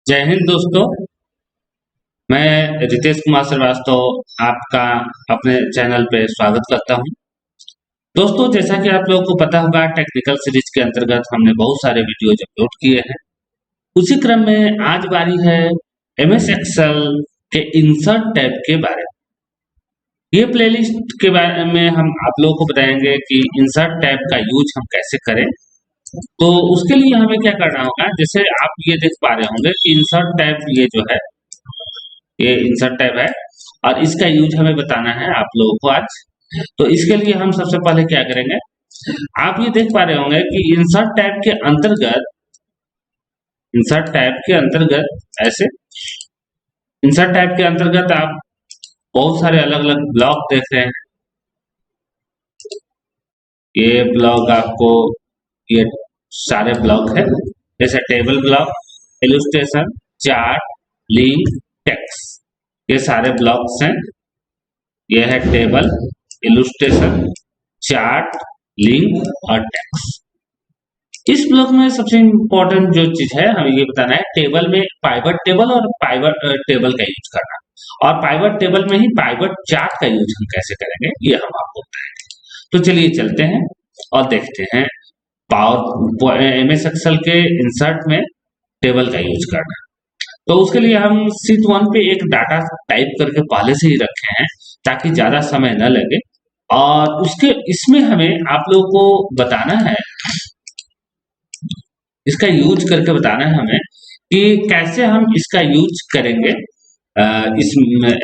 जय हिंद दोस्तों। मैं रितेश कुमार श्रीवास्तव आपका अपने चैनल पे स्वागत करता हूं। दोस्तों, जैसा कि आप लोगों को पता होगा, टेक्निकल सीरीज के अंतर्गत हमने बहुत सारे वीडियोज अपलोड किए हैं। उसी क्रम में आज बारी है एमएस एक्सेल के इंसर्ट टैब के बारे में। ये प्लेलिस्ट के बारे में हम आप लोगों को बताएंगे कि इंसर्ट टैब का यूज हम कैसे करें। तो उसके लिए हमें क्या करना होगा, जैसे आप ये देख पा रहे होंगे कि इंसर्ट टैब ये जो है, ये इंसर्ट टैब है और इसका यूज हमें बताना है आप लोगों को आज। तो इसके लिए हम सबसे पहले क्या करेंगे, आप ये देख पा रहे होंगे कि इंसर्ट टैब के अंतर्गत ऐसे इंसर्ट टैब के अंतर्गत आप बहुत सारे अलग अलग ब्लॉक देख रहे हैं। ये ब्लॉक आपको, ये सारे ब्लॉक है, जैसे table block, illustration, chart, link, text, ये सारे ब्लॉक्स हैं। ये है टेबल, इलस्ट्रेशन, चार्ट, लिंक और टेक्स्ट। इस ब्लॉक में सबसे इंपॉर्टेंट जो चीज है हमें ये बताना है, टेबल में पाइवट टेबल और पाइवट टेबल का यूज करना, और पाइवट टेबल में ही पाइवट चार्ट का यूज हम कैसे करेंगे ये हम आपको बताएंगे। तो चलिए चलते हैं और देखते हैं पावर एमएस एक्सेल के इंसर्ट में टेबल का यूज करना। तो उसके लिए हम शीट 1 पे एक डाटा टाइप करके पहले से ही रखे हैं ताकि ज्यादा समय न लगे, और उसके इसमें हमें आप लोगों को बताना है, इसका यूज करके बताना है हमें कि कैसे हम इसका यूज करेंगे इस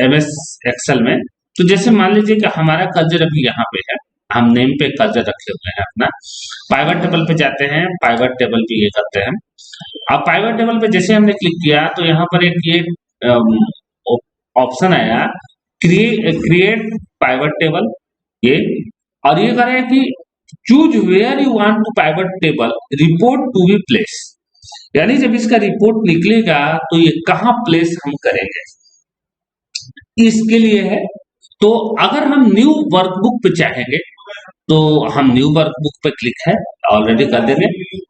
एमएस एक्सेल में। तो जैसे मान लीजिए कि हमारा कर्सर अभी यहाँ पे है, हम नेम पे कर्सर रखे हुए हैं अपना। पाइवट टेबल पे जाते हैं, पाइवट टेबल पे ये करते हैं। अब पाइवट टेबल पे जैसे हमने क्लिक किया तो यहाँ पर एक ये ऑप्शन आया, क्रिएट पाइवट टेबल, ये, और ये कह रहा है कि choose where you want to pivot table report to be place, यानी जब इसका रिपोर्ट निकलेगा तो ये कहाँ प्लेस हम करेंगे, इसके लिए है। तो अगर हम न्यू वर्कबुक पे चाहेंगे तो हम न्यू वर्कबुक पे क्लिक है, ऑलरेडी कर देंगे।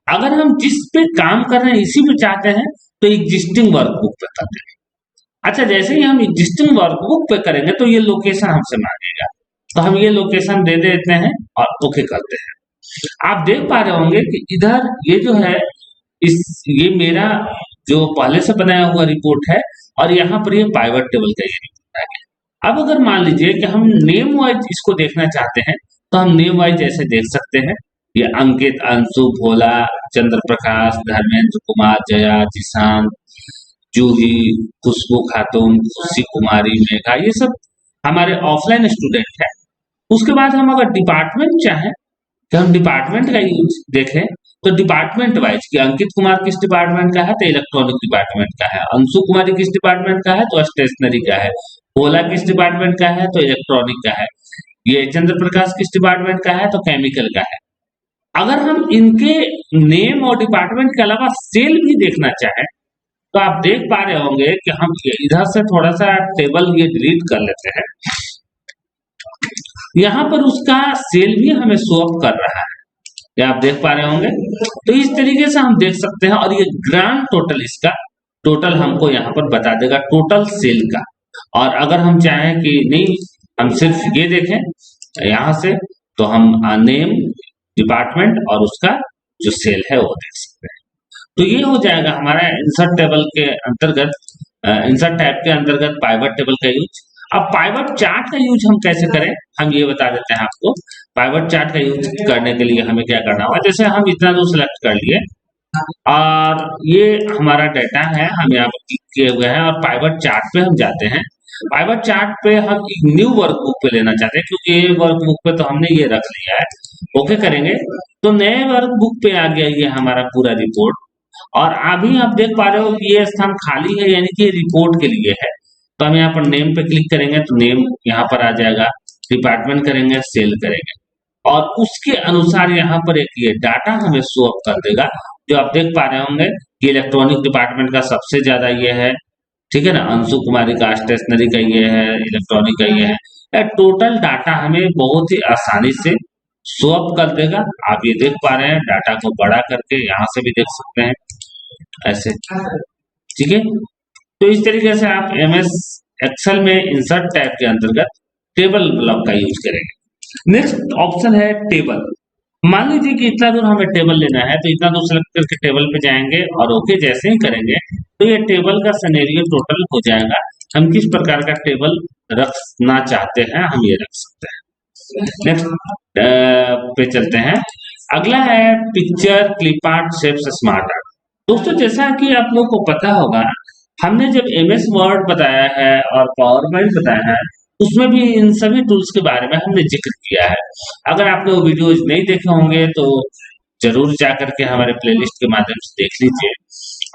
अगर हम जिस पे काम कर रहे हैं इसी पे चाहते हैं तो एग्जिस्टिंग वर्कबुक पे कर देंगे। अच्छा, जैसे ही हम एग्जिस्टिंग वर्कबुक पे करेंगे तो ये लोकेशन हमसे मांगेगा, तो हम ये लोकेशन दे देते हैं और ओके करते हैं। आप देख पा रहे होंगे कि इधर ये जो है, ये मेरा जो पहले से बनाया हुआ रिपोर्ट है, और यहाँ पर ये पाइवट टेबल का ये रिपोर्ट आ गया। अब अगर मान लीजिए कि हम नेम वाइज इसको देखना चाहते हैं तो हम नेम वाइज ऐसे देख सकते हैं। ये अंकित, अंशु, भोला, चंद्र प्रकाश, धर्मेंद्र कुमार, जया, जिशान, जूही, खुशबू खातून, खुशी कुमारी, मेघा, ये सब हमारे ऑफलाइन स्टूडेंट है। उसके बाद हम अगर डिपार्टमेंट चाहें कि हम डिपार्टमेंट का यूज देखें तो डिपार्टमेंट वाइज कि अंकित कुमार किस डिपार्टमेंट का है तो इलेक्ट्रॉनिक डिपार्टमेंट का है, अंशु कुमारी किस डिपार्टमेंट का है तो स्टेशनरी का है, भोला किस डिपार्टमेंट का है तो इलेक्ट्रॉनिक का है, ये चंद्र प्रकाश किस डिपार्टमेंट का है तो केमिकल का है। अगर हम इनके नेम और डिपार्टमेंट के अलावा सेल भी देखना चाहें तो आप देख पा रहे होंगे कि हम इधर से थोड़ा सा टेबल ये डिलीट कर लेते हैं, यहाँ पर उसका सेल भी हमें शो अप कर रहा है, ये आप देख पा रहे होंगे। तो इस तरीके से हम देख सकते हैं, और ये ग्रांड टोटल, इसका टोटल हमको यहाँ पर बता देगा, टोटल सेल का। और अगर हम चाहें कि नहीं हम सिर्फ ये देखें यहाँ से, तो हम नेम, डिपार्टमेंट और उसका जो सेल है वो देख सकते हैं। तो ये हो जाएगा हमारा इंसर्ट टेबल के अंतर्गत, इंसर्ट टैब के अंतर्गत पाइवट टेबल का यूज। अब पाइवट चार्ट का यूज हम कैसे करें हम ये बता देते हैं आपको। पाइवट चार्ट का यूज करने के लिए हमें क्या करना होगा, जैसे हम इतना दूर सेलेक्ट कर लिए और ये हमारा डाटा है, हम यहाँ पर क्लिक किए हुए हैं और पाइवट चार्ट पे हम जाते हैं। पाइवट चार्ट पे हम एक न्यू वर्कबुक पे लेना चाहते हैं, क्योंकि ये वर्कबुक पे तो हमने ये रख लिया है, ओके करेंगे तो नए वर्कबुक पे आ गया ये हमारा पूरा रिपोर्ट। और अभी आप देख पा रहे हो कि ये स्थान खाली है, यानी कि रिपोर्ट के लिए है। तो हम यहाँ पर नेम पे क्लिक करेंगे तो नेम यहाँ पर आ जाएगा, डिपार्टमेंट करेंगे, सेल करेंगे, और उसके अनुसार यहाँ पर एक ये डाटा हमें शो अप कर देगा, जो आप देख पा रहे होंगे कि इलेक्ट्रॉनिक डिपार्टमेंट का सबसे ज्यादा ये है, ठीक है ना, अंशु कुमारी का स्टेशनरी का ये है, इलेक्ट्रॉनिक का ये है। टोटल डाटा हमें बहुत ही आसानी से शो अप कर देगा। आप ये देख पा रहे हैं, डाटा को बड़ा करके यहाँ से भी देख सकते हैं ऐसे, ठीक है। तो इस तरीके से आप एमएस एक्सेल में इंसर्ट टैब के अंतर्गत टेबल ब्लॉक का यूज करेंगे। नेक्स्ट ऑप्शन है टेबल। मान लीजिए कि इतना दूर हमें टेबल लेना है, तो इतना दूर सेलेक्ट करके टेबल पे जाएंगे और ओके जैसे ही करेंगे तो ये टेबल का सिनेरियो टोटल हो जाएगा। हम किस प्रकार का टेबल रखना चाहते हैं हम ये रख सकते हैं। नेक्स्ट पे चलते हैं। अगला है picture, clip art, shapes, smart art. दोस्तों जैसा कि आप लोग को पता होगा, हमने जब एमएस वर्ड बताया है और पावर पॉइंट बताया है उसमें भी इन सभी टूल्स के बारे में हमने जिक्र किया है। अगर आप लोग वीडियोज नहीं देखे होंगे तो जरूर जाकर के हमारे प्लेलिस्ट के माध्यम से देख लीजिए।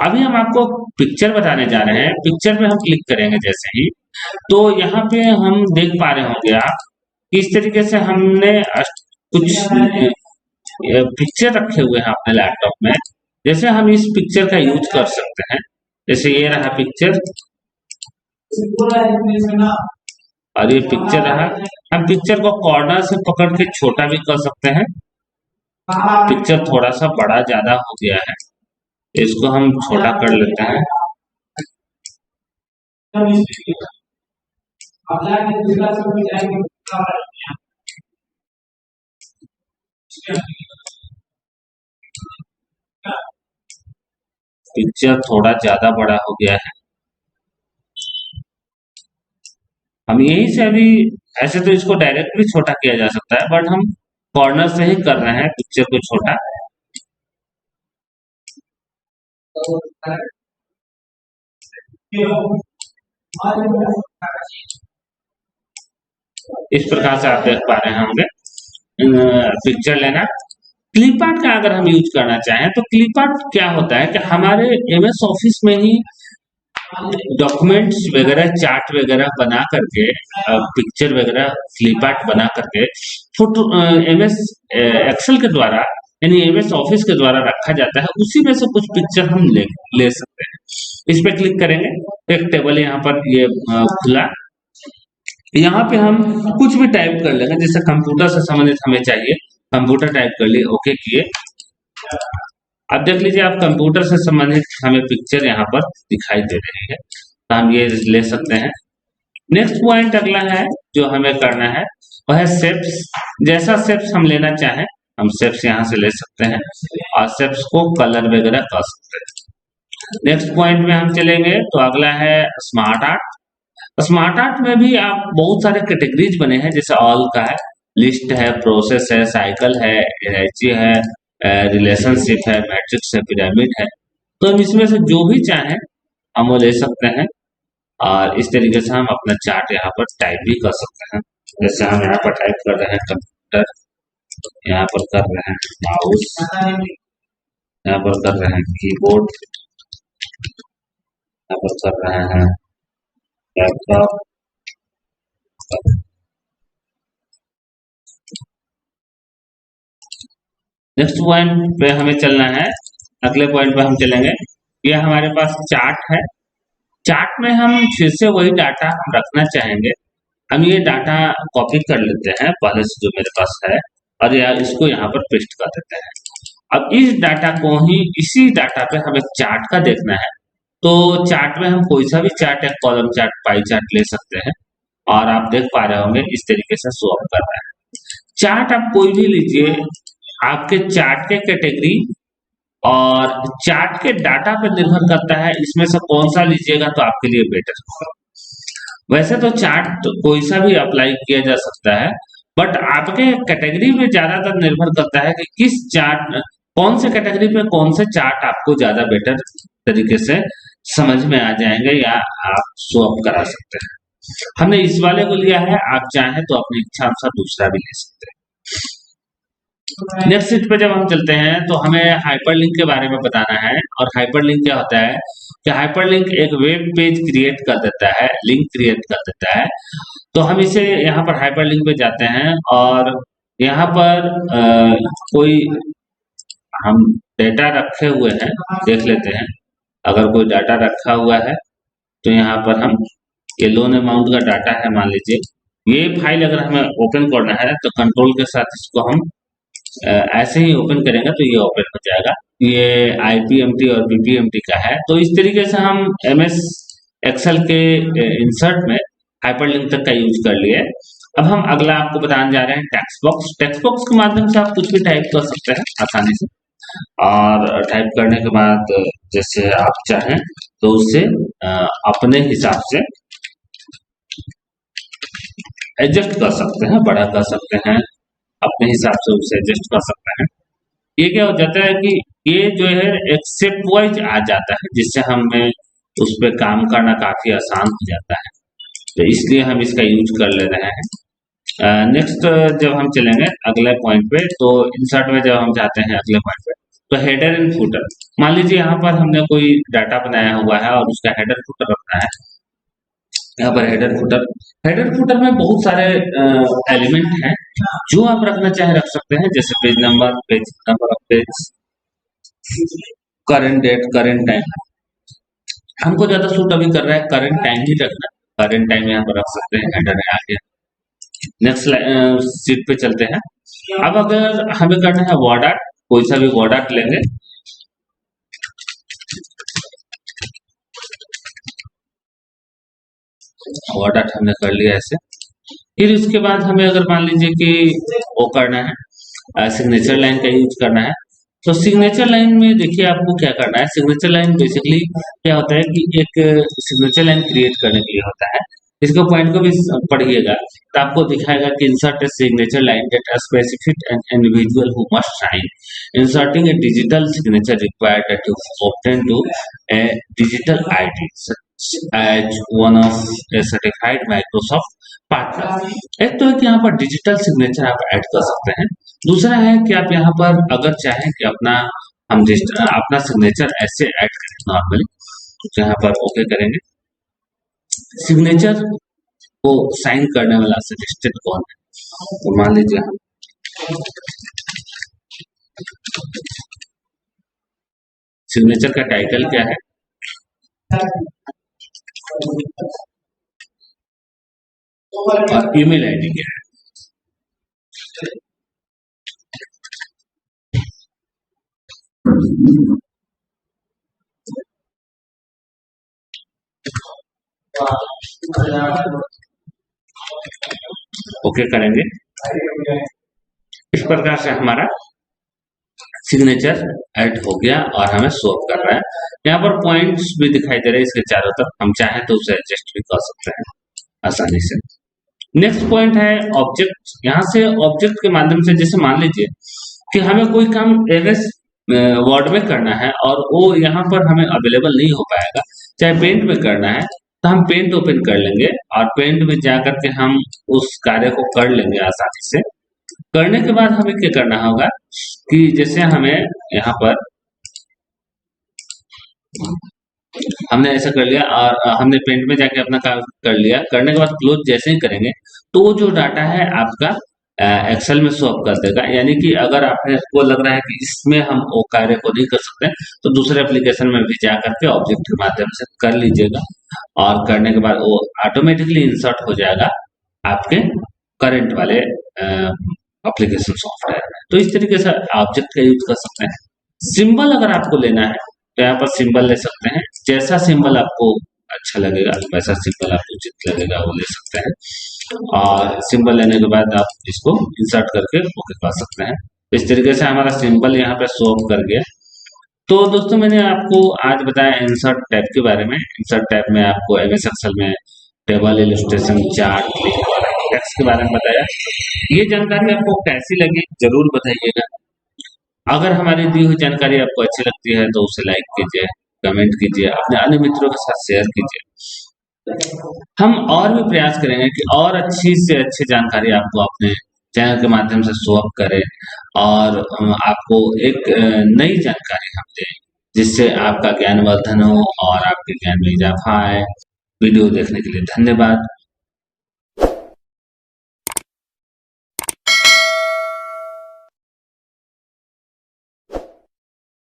अभी हम आपको पिक्चर बताने जा रहे हैं। पिक्चर में हम क्लिक करेंगे जैसे ही, तो यहाँ पे हम देख पा रहे होंगे आप कि इस तरीके से हमने कुछ पिक्चर रखे हुए हैं अपने लैपटॉप में। जैसे हम इस पिक्चर का यूज कर सकते हैं, जैसे ये रहा पिक्चर और ये पिक्चर रहा। हम पिक्चर को कॉर्नर से पकड़ के छोटा भी कर सकते हैं। पिक्चर थोड़ा सा बड़ा ज्यादा हो गया है, इसको हम छोटा कर लेते हैं। पिक्चर थोड़ा ज्यादा बड़ा हो गया है। हम यहीं से अभी ऐसे तो इसको डायरेक्ट भी छोटा किया जा सकता है, बट हम कॉर्नर से ही कर रहे हैं पिक्चर को छोटा। इस प्रकार से आप देख पा रहे होंगे पिक्चर लेना। क्लिप आर्ट का अगर हम यूज करना चाहें तो क्लिप आर्ट क्या होता है कि हमारे एमएस ऑफिस में ही डॉक्यूमेंट्स वगैरह, चार्ट वगैरह बना करके, पिक्चर वगैरह क्लिप आर्ट बना करके फोटो एमएस एक्सेल के द्वारा यानी एमएस ऑफिस के द्वारा रखा जाता है। उसी में से कुछ पिक्चर हम ले सकते हैं। इस पे क्लिक करेंगे, एक टेबल यहाँ पर ये खुला। यहाँ पे हम कुछ भी टाइप कर लेंगे, जैसे कंप्यूटर से संबंधित हमें चाहिए, कंप्यूटर टाइप कर लिए, ओके किए। अब देख लीजिए आप कंप्यूटर से संबंधित हमें पिक्चर यहाँ पर दिखाई दे रही है, तो हम ये ले सकते हैं। नेक्स्ट पॉइंट अगला है जो हमें करना है वह है शेप्स। जैसा शेप्स हम लेना चाहें हम शेप्स यहाँ से ले सकते हैं और शेप्स को कलर वगैरह कर सकते हैं। नेक्स्ट पॉइंट में हम चलेंगे तो अगला है स्मार्ट आर्ट। स्मार्ट आर्ट में भी आप बहुत सारे कैटेगरीज बने हैं, जैसे ऑल का है, लिस्ट है, प्रोसेस है, साइकिल है, एनर्जी है, रिलेशनशिप है, मैट्रिक्स है, पिरामिड है। तो हम इसमें से जो भी चाहें हम वो ले सकते हैं और इस तरीके से हम अपना चार्ट यहाँ पर टाइप भी कर सकते हैं। जैसे हम यहाँ पर टाइप कर रहे हैं कंप्यूटर, यहाँ पर कर रहे हैं माउस, यहाँ पर कर रहे हैं कीबोर्ड, यहाँ पर कर रहे हैं लैपटॉप। नेक्स्ट पॉइंट पे हमें चलना है, अगले पॉइंट पे हम चलेंगे। ये हमारे पास चार्ट है। चार्ट में हम फिर से वही डाटा हम रखना चाहेंगे। हम ये डाटा कॉपी कर लेते हैं पहले से जो मेरे पास है और इसको यहाँ पर पेस्ट कर देते हैं। अब इस डाटा को ही, इसी डाटा पे हमें चार्ट का देखना है। तो चार्ट में हम कोई सा भी चार्ट, एक कॉलम चार्ट, पाई चार्ट ले सकते हैं और आप देख पा रहे होंगे इस तरीके से शो अप कर रहा है। चार्ट आप कोई भी लीजिए, आपके चार्ट के कैटेगरी और चार्ट के डाटा पर निर्भर करता है इसमें से कौन सा लीजिएगा तो आपके लिए बेटर होगा। वैसे तो चार्ट कोई सा भी अप्लाई किया जा सकता है, बट आपके कैटेगरी में ज्यादातर निर्भर करता है कि किस चार्ट, कौन से कैटेगरी पे कौन से चार्ट आपको ज्यादा बेटर तरीके से समझ में आ जाएंगे या आप शो अप करा सकते हैं। हमने इस वाले को लिया है, आप चाहें तो अपनी इच्छा अनुसार दूसरा भी ले सकते हैं। नेक्स्ट सीट पे जब हम चलते हैं तो हमें हाइपरलिंक के बारे में बताना है। और हाइपरलिंक क्या होता है कि हाइपरलिंक एक वेब पेज क्रिएट कर देता है, लिंक क्रिएट कर देता है। तो हम इसे यहाँ पर हाइपरलिंक पे जाते हैं और यहाँ पर कोई हम डेटा रखे हुए हैं, देख लेते हैं। अगर कोई डाटा रखा हुआ है तो यहाँ पर हम ये लोन अमाउंट का डाटा है, मान लीजिए ये फाइल अगर हमें ओपन करना है तो कंट्रोल के साथ इसको हम ऐसे ही ओपन करेंगे तो ये ओपन हो जाएगा। ये आईपीएमटी और बीपीएमटी का है। तो इस तरीके से हम एमएस एक्सेल के इंसर्ट में हाइपरलिंक तक का यूज कर लिए। अब हम अगला आपको बताने जा रहे हैं टेक्स्ट बॉक्स। टेक्स्ट बॉक्स के माध्यम से आप कुछ भी टाइप कर सकते हैं आसानी से, और टाइप करने के बाद जैसे आप चाहें तो उसे अपने हिसाब से एडजस्ट कर सकते हैं, बड़ा कर सकते हैं, अपने हिसाब से उसे एडजस्ट कर सकते हैं। ये क्या हो जाता है कि ये जो है एक शिफ्ट वाइज आ जाता है, जिससे हमें उस पर काम करना काफी आसान हो जाता है। तो इसलिए हम इसका यूज कर ले रहे हैं। नेक्स्ट जब हम चलेंगे अगले पॉइंट पे, तो इंसर्ट में जब हम जाते हैं अगले पॉइंट पे, तो हेडर एंड फुटर। मान लीजिए यहाँ पर हमने कोई डाटा बनाया हुआ है और उसका हेडर फुटर रखना है। यहाँ पर हेडर फुटर में बहुत सारे एलिमेंट हैं जो आप रखना चाहे रख सकते हैं, जैसे page number of page, current date, current time. हमको ज्यादा सूट अभी कर रहा है करंट टाइम ही रखना। करंट टाइम यहाँ पर रख सकते हैं, हेडर है आगे। नेक्स्ट सीट पे चलते हैं। अब अगर हमें करना है वर्ड आर्ट, कोई सा भी वर्ड आर्ट लेंगे। वर्ड आर्ट हमने कर लिया ऐसे। फिर इसके बाद हमें अगर मान लीजिए कि वो करना है सिग्नेचर लाइन का यूज करना है, तो सिग्नेचर लाइन में देखिए आपको क्या करना है। सिग्नेचर लाइन बेसिकली क्या होता है कि एक सिग्नेचर लाइन क्रिएट करने के लिए होता है। इसके पॉइंट को भी पढ़िएगा तो आपको दिखाएगा कि insert a signature line that specific an individual who must sign inserting a digital signature required that you obtain to a digital ID as one of a certified Microsoft partner. एक तो है कि यहाँ पर डिजिटल सिग्नेचर आप add कर सकते हैं। दूसरा है कि आप यहाँ पर अगर चाहें कि अपना सिग्नेचर ऐसे ऐड करें नॉर्मली, तो यहाँ पर ओके करेंगे। सिग्नेचर को साइन करने वाला सजेस्टेड कौन है, तो मान लीजिए हम सिग्नेचर का टाइटल क्या है, और ईमेल आईडी क्या है। ओके करेंगे। इस प्रकार से हमारा सिग्नेचर ऐड हो गया और हमें शो कर रहा है। यहाँ पर पॉइंट्स भी दिखाई दे रहे हैं इसके चारों तरफ, हम चाहें तो उसे एडजस्ट भी कर सकते हैं आसानी से। नेक्स्ट पॉइंट है ऑब्जेक्ट। यहाँ से ऑब्जेक्ट के माध्यम से जैसे मान लीजिए कि हमें कोई काम एमएस वर्ड में करना है और वो यहाँ पर हमें अवेलेबल नहीं हो पाएगा, चाहे पेंट में करना है तो हम पेंट ओपन कर लेंगे और पेंट में जाकर के हम उस कार्य को कर लेंगे आसानी से। करने के बाद हमें क्या करना होगा कि जैसे हमें यहाँ पर हमने ऐसा कर लिया और हमने पेंट में जाके अपना काम कर लिया। करने के बाद क्लोज जैसे ही करेंगे तो जो डाटा है आपका एक्सेल में शो अप कर देगा। यानी कि अगर आपको लग रहा है कि इसमें हम वो कार्य को नहीं कर सकते तो दूसरे एप्लीकेशन में भी जा करके ऑब्जेक्ट के माध्यम से कर लीजिएगा, और करने के बाद वो ऑटोमेटिकली इंसर्ट हो जाएगा आपके करंट वाले एप्लीकेशन सॉफ्टवेयर में। तो इस तरीके से ऑब्जेक्ट का यूज कर सकते हैं। सिंबल अगर आपको लेना है तो यहाँ पर सिंबल ले सकते हैं, जैसा सिंबल आपको अच्छा लगेगा वैसा सिंबल आपको उचित लगेगा वो ले सकते हैं, और सिंबल लेने के बाद आप इसको इंसर्ट करके ओके कर सकते हैं। इस तरीके से हमारा सिंबल यहाँ पे शो अप कर गया। तो दोस्तों मैंने आपको आज बताया इंसर्ट टैब के बारे में। इंसर्ट टैब में आपको एमएस एक्सेल में टेबल, इलस्ट्रेशन, चार्ट, लिंक और टेक्स्ट के बारे में बताया। ये जानकारी आपको कैसी लगी जरूर बताइएगा। अगर हमारी दी हुई जानकारी आपको अच्छी लगती है तो उसे लाइक कीजिए, कमेंट कीजिए, अपने अन्य मित्रों के साथ शेयर कीजिए। हम और भी प्रयास करेंगे कि और अच्छी से अच्छी जानकारी आपको अपने चैनल के माध्यम से शो अप करें और आपको एक नई जानकारी हम दें, जिससे आपका ज्ञानवर्धन हो और आपके ज्ञान में इजाफा आए। वीडियो देखने के लिए धन्यवाद।